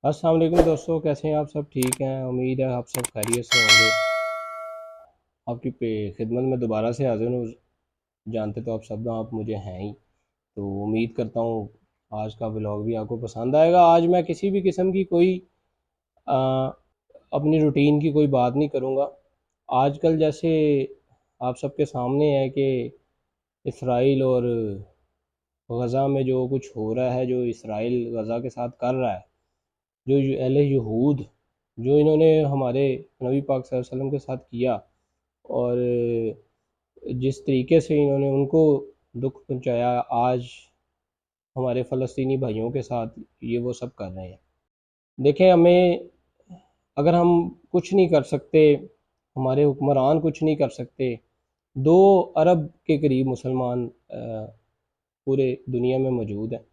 السلام علیکم دوستو، کیسے ہیں آپ؟ سب ٹھیک ہیں؟ امید ہے آپ سب خیریت سے ہوں گے۔ آپ کی خدمت میں دوبارہ سے حاضر ہوں۔ جانتے تو آپ سب آپ مجھے ہیں ہی، تو امید کرتا ہوں آج کا ولاگ بھی آپ کو پسند آئے گا۔ آج میں کسی بھی قسم کی کوئی آ، اپنی روٹین کی کوئی بات نہیں کروں گا۔ آج کل جیسے آپ سب کے سامنے ہے کہ اسرائیل اور غزہ میں جو کچھ ہو رہا ہے، جو اسرائیل غزہ کے ساتھ کر رہا ہے، جو اہل یہود جو انہوں نے ہمارے نبی پاک صلی اللہ علیہ وسلم کے ساتھ کیا، اور جس طریقے سے انہوں نے ان کو دکھ پہنچایا، آج ہمارے فلسطینی بھائیوں کے ساتھ یہ وہ سب کر رہے ہیں۔ دیکھیں، اگر ہم کچھ نہیں کر سکتے، ہمارے حکمران کچھ نہیں کر سکتے، 2 ارب کے قریب مسلمان پورے دنیا میں موجود ہیں،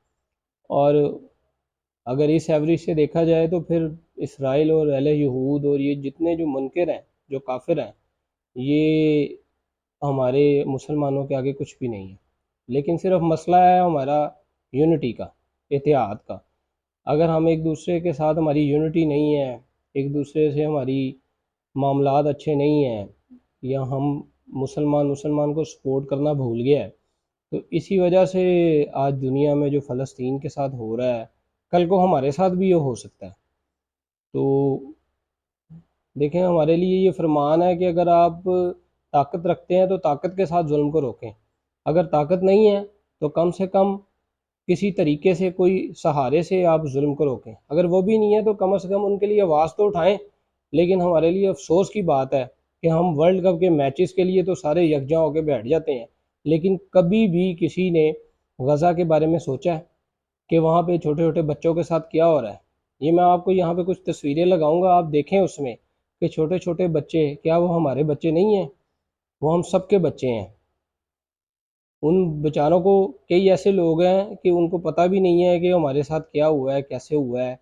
اور اگر اس ایوریج سے دیکھا جائے تو پھر اسرائیل اور اہل یہود اور یہ جتنے جو منکر ہیں، جو کافر ہیں، یہ ہمارے مسلمانوں کے آگے کچھ بھی نہیں ہے۔ لیکن صرف مسئلہ ہے ہمارا یونٹی کا، اتحاد کا۔ اگر ہم ایک دوسرے کے ساتھ، ہماری یونٹی نہیں ہے، ایک دوسرے سے ہماری معاملات اچھے نہیں ہیں، یا ہم مسلمان کو سپورٹ کرنا بھول گیا ہے، تو اسی وجہ سے آج دنیا میں جو فلسطین کے ساتھ ہو رہا ہے، کل کو ہمارے ساتھ بھی یہ ہو سکتا ہے۔ تو دیکھیں، ہمارے لیے یہ فرمان ہے کہ اگر آپ طاقت رکھتے ہیں تو طاقت کے ساتھ ظلم کو روکیں، اگر طاقت نہیں ہے تو کم سے کم کسی طریقے سے، کوئی سہارے سے آپ ظلم کو روکیں۔ اگر وہ بھی نہیں ہے تو کم سے کم ان کے لیے آواز تو اٹھائیں۔ لیکن ہمارے لیے افسوس کی بات ہے کہ ہم ورلڈ کپ کے میچز کے لیے تو سارے یکجا ہو کے بیٹھ جاتے ہیں، لیکن کبھی بھی کسی نے غزہ کے بارے میں سوچا ہے کہ وہاں پہ چھوٹے چھوٹے بچوں کے ساتھ کیا ہو رہا ہے؟ یہ میں آپ کو یہاں پہ کچھ تصویریں لگاؤں گا، آپ دیکھیں اس میں کہ چھوٹے چھوٹے بچے، کیا وہ ہمارے بچے نہیں ہیں؟ وہ ہم سب کے بچے ہیں۔ ان بیچاروں کو، کئی ایسے لوگ ہیں کہ ان کو پتہ بھی نہیں ہے کہ ہمارے ساتھ کیا ہوا ہے، کیسے ہوا ہے،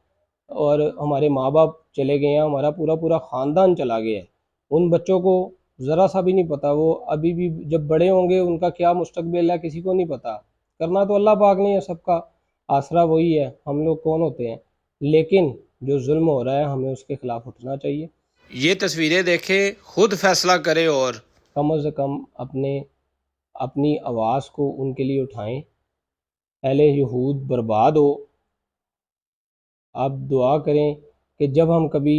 اور ہمارے ماں باپ چلے گئے ہیں، ہمارا پورا پورا خاندان چلا گیا ہے۔ ان بچوں کو ذرا سا بھی نہیں پتہ، وہ ابھی بھی جب بڑے ہوں گے ان کا کیا مستقبل ہے کسی کو نہیں پتہ۔ کرنا تو اللہ پاک نے ہے، سب کا آسرا وہی ہے، ہم لوگ کون ہوتے ہیں؟ لیکن جو ظلم ہو رہا ہے ہمیں اس کے خلاف اٹھنا چاہیے۔ یہ تصویریں دیکھیں، خود فیصلہ کریں، اور کم از کم اپنی آواز کو ان کے لیے اٹھائیں۔ اہل یہود برباد ہو۔ آپ دعا کریں کہ جب ہم کبھی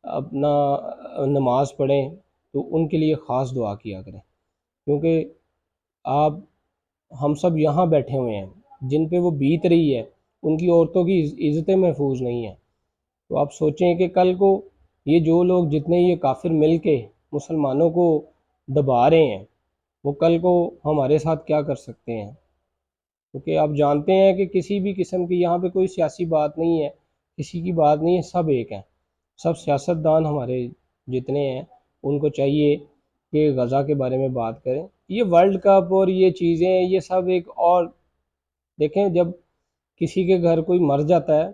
اپنا نماز پڑھیں تو ان کے لیے خاص دعا کیا کریں، کیونکہ آپ، ہم سب یہاں بیٹھے ہوئے ہیں، جن پہ وہ بیت رہی ہے ان کی عورتوں کی عزتیں محفوظ نہیں ہیں۔ تو آپ سوچیں کہ کل کو یہ جو لوگ، جتنے یہ کافر مل کے مسلمانوں کو دبا رہے ہیں، وہ کل کو ہمارے ساتھ کیا کر سکتے ہیں؟ کیونکہ آپ جانتے ہیں کہ کسی بھی قسم کی یہاں پہ کوئی سیاسی بات نہیں ہے، کسی کی بات نہیں ہے، سب ایک ہیں۔ سب سیاستدان ہمارے جتنے ہیں ان کو چاہیے کہ غزہ کے بارے میں بات کریں۔ یہ ورلڈ کپ اور یہ چیزیں، یہ سب ایک اور، دیکھیں جب کسی کے گھر کوئی مر جاتا ہے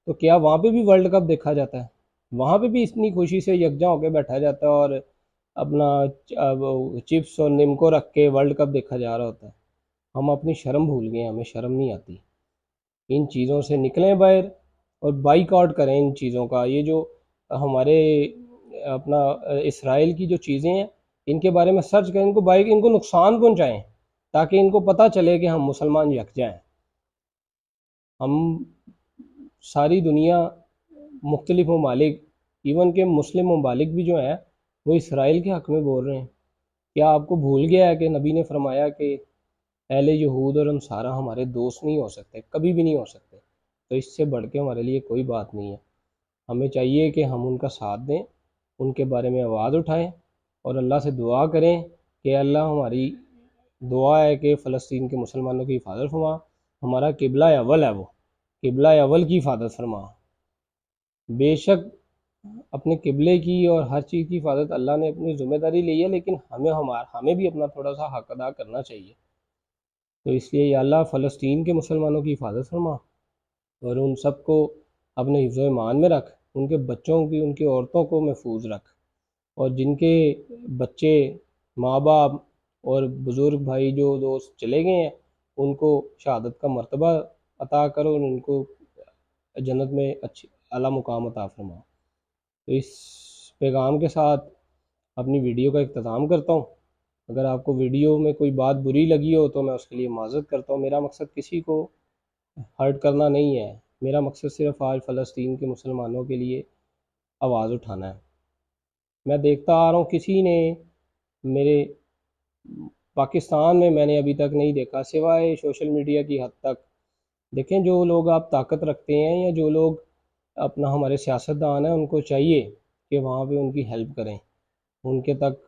تو کیا وہاں پہ بھی ورلڈ کپ دیکھا جاتا ہے؟ وہاں پہ بھی اتنی خوشی سے یکجا ہو کے بیٹھا جاتا ہے، اور اپنا چپس اور نمکو رکھ کے ورلڈ کپ دیکھا جا رہا ہوتا ہے۔ ہم اپنی شرم بھول گئے ہیں، ہمیں شرم نہیں آتی۔ ان چیزوں سے نکلیں باہر، اور بائک آؤٹ کریں ان چیزوں کا۔ یہ جو ہمارے اپنا اسرائیل کی جو چیزیں ہیں، ان کے بارے میں سرچ کریں، ان کو نقصان پہنچائیں، تاکہ ان کو پتہ چلے کہ ہم مسلمان یکجا ہیں۔ ہم ساری دنیا، مختلف ممالک، ایون کہ مسلم ممالک بھی جو ہیں وہ اسرائیل کے حق میں بول رہے ہیں۔ کیا آپ کو بھول گیا ہے کہ نبی نے فرمایا کہ اہل یہود اور انصارہ ہمارے دوست نہیں ہو سکتے، کبھی بھی نہیں ہو سکتے؟ تو اس سے بڑھ کے ہمارے لیے کوئی بات نہیں ہے۔ ہمیں چاہیے کہ ہم ان کا ساتھ دیں، ان کے بارے میں آواز اٹھائیں، اور اللہ سے دعا کریں کہ اللہ، ہماری دعا ہے کہ فلسطین کے مسلمانوں کی حفاظت فرما، ہمارا قبلہ اول ہے، وہ قبلہ اول کی حفاظت فرما۔ بے شک اپنے قبلے کی اور ہر چیز کی حفاظت اللہ نے اپنی ذمہ داری لی ہے، لیکن ہمیں بھی اپنا تھوڑا سا حق ادا کرنا چاہیے۔ تو اس لیے یا اللہ، فلسطین کے مسلمانوں کی حفاظت فرما، اور ان سب کو اپنے حفظ و ایمان میں رکھ، ان کے بچوں کی، ان کی عورتوں کو محفوظ رکھ، اور جن کے بچے، ماں باپ اور بزرگ بھائی جو دوست چلے گئے ہیں، ان کو شہادت کا مرتبہ عطا کرو، اور ان کو جنت میں اعلیٰ مقام عطا فرما۔ تو اس پیغام کے ساتھ اپنی ویڈیو کا اختتام کرتا ہوں۔ اگر آپ کو ویڈیو میں کوئی بات بری لگی ہو تو میں اس کے لیے معذرت کرتا ہوں۔ میرا مقصد کسی کو ہرٹ کرنا نہیں ہے، میرا مقصد صرف آج فلسطین کے مسلمانوں کے لیے آواز اٹھانا ہے۔ میں دیکھتا آ رہا ہوں کسی نے میرے پاکستان میں نے ابھی تک نہیں دیکھا سوائے سوشل میڈیا کی حد تک۔ دیکھیں جو لوگ آپ طاقت رکھتے ہیں یا جو لوگ اپنا ہمارے سیاستدان ہیں، ان کو چاہیے کہ وہاں پہ ان کی ہیلپ کریں، ان کے تک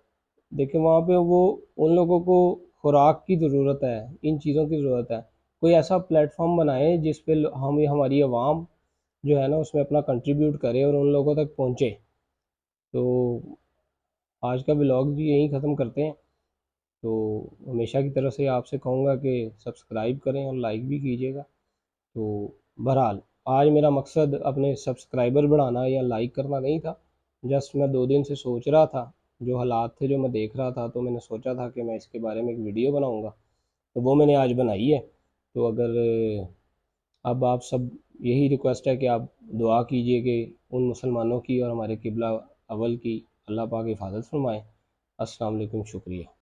دیکھیں وہاں پہ وہ ان لوگوں کو خوراک کی ضرورت ہے، ان چیزوں کی ضرورت ہے۔ کوئی ایسا پلیٹ فارم بنائیں جس پہ ہماری عوام جو ہے نا اس میں اپنا کنٹریبیوٹ کرے اور ان لوگوں تک پہنچے۔ تو آج کا ولاگ بھی یہیں ختم کرتے ہیں۔ تو ہمیشہ کی طرح سے آپ سے کہوں گا کہ سبسکرائب کریں اور لائک بھی کیجیے گا۔ تو بہرحال آج میرا مقصد اپنے سبسکرائبر بڑھانا یا لائک کرنا نہیں تھا، جسٹ میں 2 دن سے سوچ رہا تھا، جو حالات تھے جو میں دیکھ رہا تھا، تو میں نے سوچا تھا کہ میں اس کے بارے میں ایک ویڈیو بناؤں گا، تو وہ میں نے آج بنائی ہے۔ تو اگر اب آپ سب یہی ریکویسٹ ہے کہ آپ دعا کیجئے کہ ان مسلمانوں کی اور ہمارے قبلہ اول کی اللہ پاک حفاظت فرمائے۔ السلام علیکم، شکریہ۔